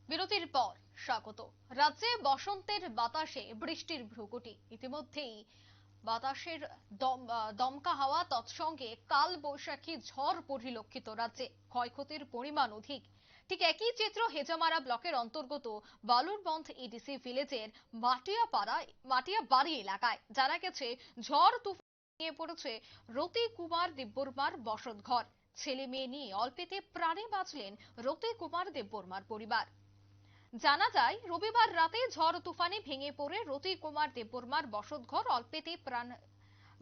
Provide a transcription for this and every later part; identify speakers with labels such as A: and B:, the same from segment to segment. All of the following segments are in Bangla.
A: বিরতির পর স্বাগত। রাজ্যে বসন্তের বাতাসে বৃষ্টির ভ্রুকুটি। ইতিমধ্যেই বাতাসের দমকা হাওয়া, তৎসঙ্গে কাল বৈশাখী ঝড় পরিলক্ষিত। রাজ্যে ক্ষয়ক্ষতির পরিমাণ অধিক। ঠিক একই চিত্র হেজামারা ব্লকের অন্তর্গত বালুরবন্ধ ইডিসি ভিলেজের মাটিয়াবাড়ি এলাকায়। জানা গেছে, ঝড় তুফান নিয়ে পড়েছে রতি কুমার দেববর্মার বসতঘর। ছেলে মেয়ে নিয়ে অল্পেতে প্রাণে বাঁচলেন রতি কুমার দেববর্মার পরিবার। জানা যায়, রবিবার রাতে ঝড় তুফানে ভেঙে পড়ে রতি কুমার দেববর্মার বসতঘর। অল্পেতে প্রাণ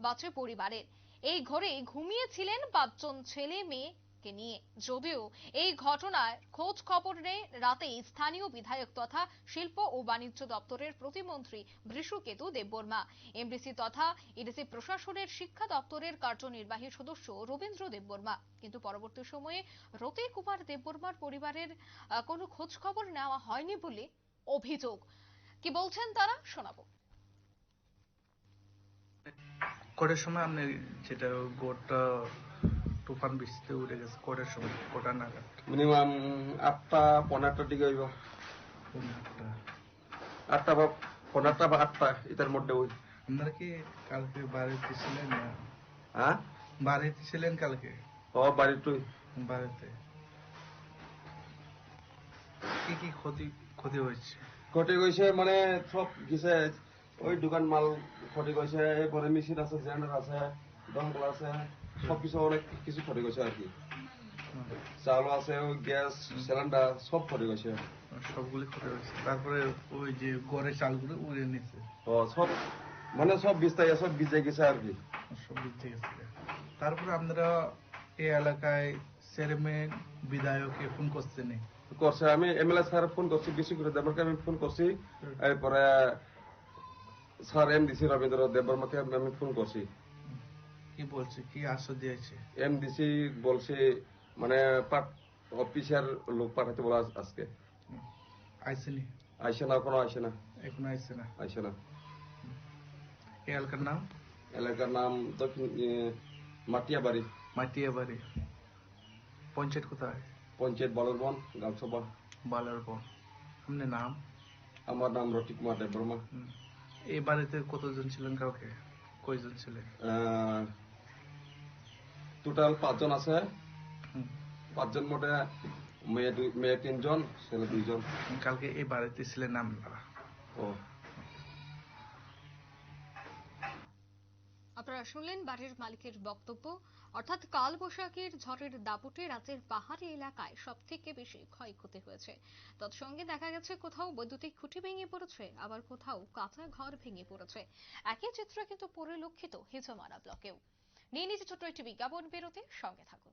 A: বাঁচে পরিবারের। এই ঘরে ঘুমিয়েছিলেন 5 জন ছেলে মেয়েকে নিয়ে। যদিও এই ঘটনায় খোঁজ খবর নেই রাতেই স্থানীয় বিধায়ক তথা শিল্প ও বাণিজ্য দপ্তরের প্রতিমন্ত্রী বৃষকেতু দেববর্মা, এমডিসি তথা ইডিসি প্রশাসনের শিক্ষা দপ্তরের কার্যনির্বাহী সদস্য রবীন্দ্র দেববর্মা। কিন্তু পরবর্তী সময়ে রতি কুমার দেববর্মার পরিবারের কোনো খোঁজ খবর নেওয়া হয়নি বলে অভিযোগ। কি বলছেন তারা, শোনাবো।
B: কটার সময় আপনি যেটা গোটা তুফান বৃষ্টিতে উড়ে গেছে, কটার সময়, কটা নাগাদ?
C: মিনিমাম 8টা 15টার দিকে হইব। 8টা বা 15টা বা 8টা এটার মধ্যে ওই।
B: আপনারা কি কালকে বাড়িতে ছিলেন?
C: হ্যাঁ,
B: বাড়িতে ছিলেন কালকে?
C: বাড়িতেই।
B: বাড়িতে কি কি ক্ষতি হয়েছে?
C: ক্ষতি হয়েছে মানে সব গেছে, ওই দোকান মাল ক্ষতি গেছে, এরপরে মেশিন আছে, জেনারেটর আছে, দমকল আছে, সবকিছু অনেক কিছু ক্ষতি গেছে আর কি। চাউল আছে, ওই গ্যাস সিলিন্ডার সব ক্ষতি গেছে।
B: সবগুলি ক্ষতি হয়েছে। তারপরে ওই যে গড়ের চালগুলো উড়ে নিচ্ছে।
C: সব মানে সব সব ভিজে গেছে আর কি।
B: সব ভিজে গেছে। তারপরে আপনারা এই এলাকায় চেয়ারম্যান বিধায়ককে ফোন করছেন?
C: করছে, আমি এমএলএ স্যার ফোন করছি, বেশি করে দেবরকে আমি ফোন করছি। এরপরে স্যার এমডিসি রবীন্দ্র দেববর্মাকে আমি ফোন করছি।
B: কি বলছে, কি আশ্বাস দিয়েছে?
C: এমডিসি বলছে মানে অফিসের লোক পাঠাতে বলা আজকে।
B: আইসেনি?
C: আইসে না, এখনো আইসে না।
B: এখনো আইসে না?
C: আইসে না।
B: এই এলাকার নাম?
C: এলাকার নাম দক্ষিণ মাটিয়াবাড়ি।
B: মাটিয়াবাড়ি। পঞ্চায়েত কোথায়?
C: পঞ্চায়েত বালুরবন্ধ, গ্রামসভা
B: বালুরবন্ধ। আপনার নাম?
C: আমার নাম রতি কুমার দেববর্মা।
B: এই বাড়িতে কতজন ছিলেন? কাউকে কয়জন ছিলেন?
C: টোটাল 5 জন আছে। 5 জন মোটে, মেয়ে 3 জন, ছেলে 2 জন।
B: কালকে এই বাড়িতে ছিলেন আপনারা?
A: আপনারা শুনলেন বাড়ির মালিকের বক্তব্য। অর্থাৎ কাল বৈশাখীর ঝড়ের দাপটে রাজ্যের পাহাড়ি এলাকায় সব থেকে বেশি ক্ষয়ক্ষতি হয়েছে। তৎসঙ্গে দেখা গেছে, কোথাও বৈদ্যুতিক খুঁটি ভেঙে পড়েছে, আবার কোথাও কাঁচা ঘর ভেঙে পড়েছে। একই চিত্র কিন্তু পরিলক্ষিত হেজামারা ব্লকেও। নিয়ে নিচে ছোট্ট একটি বিজ্ঞাপন বিরতি, সঙ্গে থাকুন।